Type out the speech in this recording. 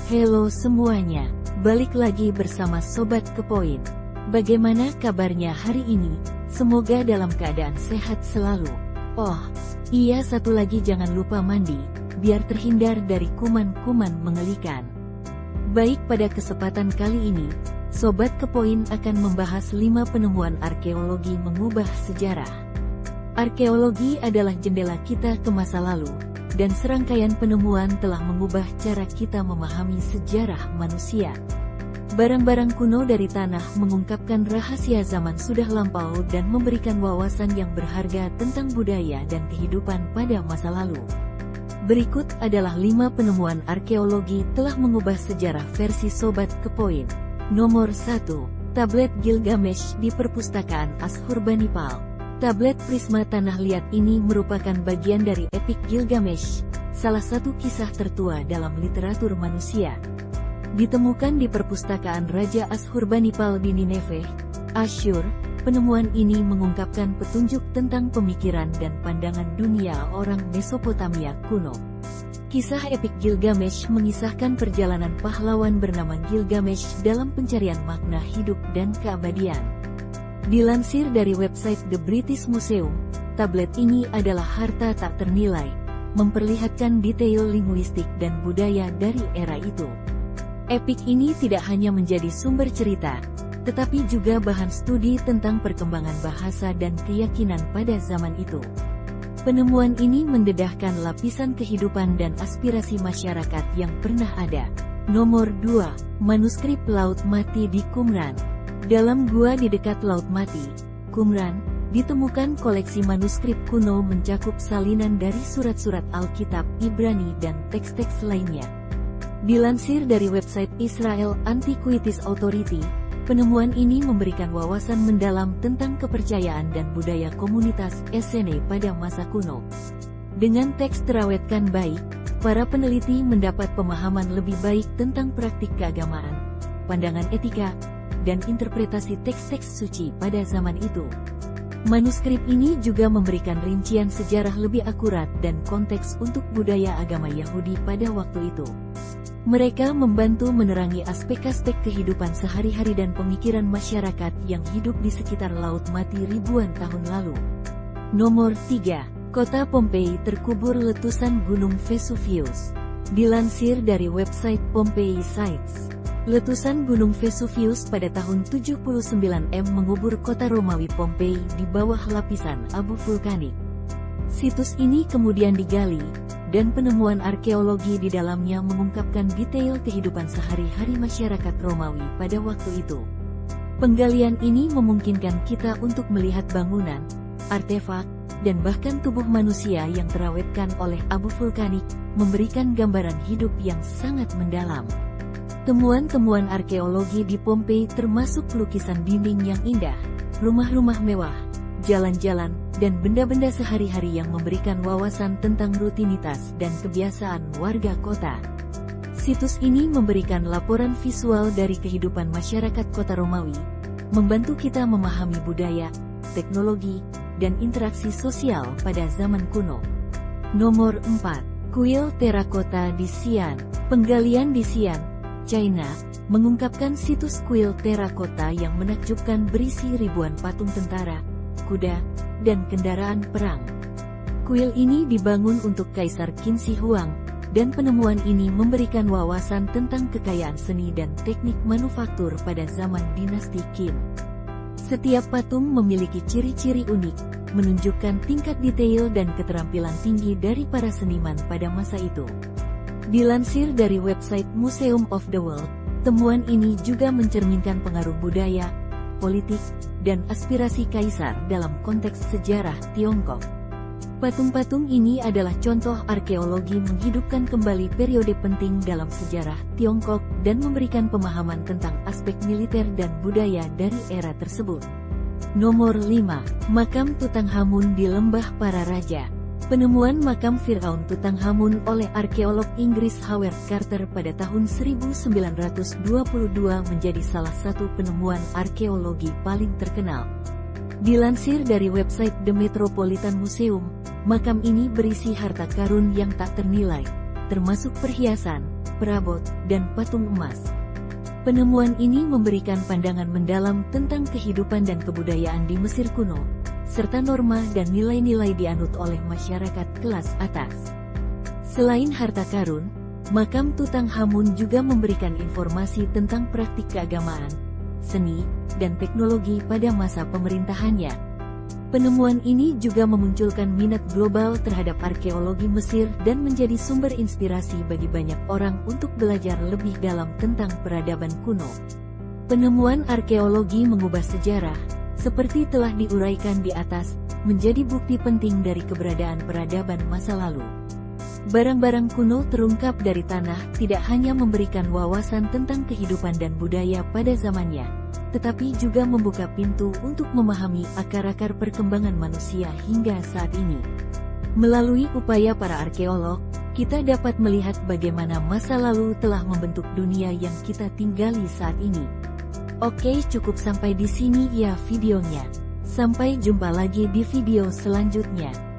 Halo semuanya, balik lagi bersama Sobat Kepoin. Bagaimana kabarnya hari ini? Semoga dalam keadaan sehat selalu. Oh, iya, satu lagi, jangan lupa mandi, biar terhindar dari kuman-kuman mengerikan. Baik, pada kesempatan kali ini, Sobat Kepoin akan membahas 5 penemuan arkeologi mengubah sejarah. Arkeologi adalah jendela kita ke masa lalu, dan serangkaian penemuan telah mengubah cara kita memahami sejarah manusia. Barang-barang kuno dari tanah mengungkapkan rahasia zaman sudah lampau dan memberikan wawasan yang berharga tentang budaya dan kehidupan pada masa lalu. Berikut adalah 5 penemuan arkeologi telah mengubah sejarah versi Sobat Kepoin. Nomor 1. Tablet Gilgamesh di Perpustakaan Ashurbanipal. Tablet prisma tanah liat ini merupakan bagian dari epik Gilgamesh, salah satu kisah tertua dalam literatur manusia. Ditemukan di perpustakaan Raja Ashurbanipal di Nineveh, Asyur, penemuan ini mengungkapkan petunjuk tentang pemikiran dan pandangan dunia orang Mesopotamia kuno. Kisah epik Gilgamesh mengisahkan perjalanan pahlawan bernama Gilgamesh dalam pencarian makna hidup dan keabadian. Dilansir dari website The British Museum, tablet ini adalah harta tak ternilai, memperlihatkan detail linguistik dan budaya dari era itu. Epik ini tidak hanya menjadi sumber cerita, tetapi juga bahan studi tentang perkembangan bahasa dan keyakinan pada zaman itu. Penemuan ini mendedahkan lapisan kehidupan dan aspirasi masyarakat yang pernah ada. Nomor 2. Manuskrip Laut Mati di Qumran. Dalam gua di dekat Laut Mati, Qumran, ditemukan koleksi manuskrip kuno mencakup salinan dari surat-surat Alkitab Ibrani dan teks-teks lainnya. Dilansir dari website Israel Antiquities Authority, penemuan ini memberikan wawasan mendalam tentang kepercayaan dan budaya komunitas Essene pada masa kuno. Dengan teks terawetkan baik, para peneliti mendapat pemahaman lebih baik tentang praktik keagamaan, pandangan etika, dan interpretasi teks-teks suci pada zaman itu. Manuskrip ini juga memberikan rincian sejarah lebih akurat dan konteks untuk budaya agama Yahudi pada waktu itu. Mereka membantu menerangi aspek-aspek kehidupan sehari-hari dan pemikiran masyarakat yang hidup di sekitar Laut Mati ribuan tahun lalu. Nomor 3. Kota Pompei terkubur letusan Gunung Vesuvius. Dilansir dari website Pompeii Sites, letusan Gunung Vesuvius pada tahun 79 mengubur kota Romawi Pompei di bawah lapisan abu vulkanik. Situs ini kemudian digali, dan penemuan arkeologi di dalamnya mengungkapkan detail kehidupan sehari-hari masyarakat Romawi pada waktu itu. Penggalian ini memungkinkan kita untuk melihat bangunan, artefak, dan bahkan tubuh manusia yang terawetkan oleh abu vulkanik, memberikan gambaran hidup yang sangat mendalam. Temuan-temuan arkeologi di Pompei termasuk lukisan dinding yang indah, rumah-rumah mewah, jalan-jalan, dan benda-benda sehari-hari yang memberikan wawasan tentang rutinitas dan kebiasaan warga kota. Situs ini memberikan laporan visual dari kehidupan masyarakat kota Romawi, membantu kita memahami budaya, teknologi, dan interaksi sosial pada zaman kuno. Nomor 4. Kuil terakota di Xi'an. Penggalian di Xi'an, China, mengungkapkan situs kuil terakota yang menakjubkan berisi ribuan patung tentara, kuda, dan kendaraan perang. Kuil ini dibangun untuk Kaisar Qin Shi Huang, dan penemuan ini memberikan wawasan tentang kekayaan seni dan teknik manufaktur pada zaman dinasti Qin. Setiap patung memiliki ciri-ciri unik, menunjukkan tingkat detail dan keterampilan tinggi dari para seniman pada masa itu. Dilansir dari website Museum of the World, temuan ini juga mencerminkan pengaruh budaya, politik, dan aspirasi kaisar dalam konteks sejarah Tiongkok. Patung-patung ini adalah contoh arkeologi menghidupkan kembali periode penting dalam sejarah Tiongkok dan memberikan pemahaman tentang aspek militer dan budaya dari era tersebut. Nomor 5. Makam Tutankhamun di Lembah Para Raja. Penemuan makam Firaun Tutankhamun oleh arkeolog Inggris Howard Carter pada tahun 1922 menjadi salah satu penemuan arkeologi paling terkenal. Dilansir dari website The Metropolitan Museum, makam ini berisi harta karun yang tak ternilai, termasuk perhiasan, perabot, dan patung emas. Penemuan ini memberikan pandangan mendalam tentang kehidupan dan kebudayaan di Mesir kuno, serta norma dan nilai-nilai dianut oleh masyarakat kelas atas. Selain harta karun, makam Tutankhamun juga memberikan informasi tentang praktik keagamaan, seni, dan teknologi pada masa pemerintahannya. Penemuan ini juga memunculkan minat global terhadap arkeologi Mesir dan menjadi sumber inspirasi bagi banyak orang untuk belajar lebih dalam tentang peradaban kuno. Penemuan arkeologi mengubah sejarah, seperti telah diuraikan di atas, menjadi bukti penting dari keberadaan peradaban masa lalu. Barang-barang kuno terungkap dari tanah tidak hanya memberikan wawasan tentang kehidupan dan budaya pada zamannya, tetapi juga membuka pintu untuk memahami akar-akar perkembangan manusia hingga saat ini. Melalui upaya para arkeolog, kita dapat melihat bagaimana masa lalu telah membentuk dunia yang kita tinggali saat ini. Oke, cukup sampai di sini ya videonya. Sampai jumpa lagi di video selanjutnya.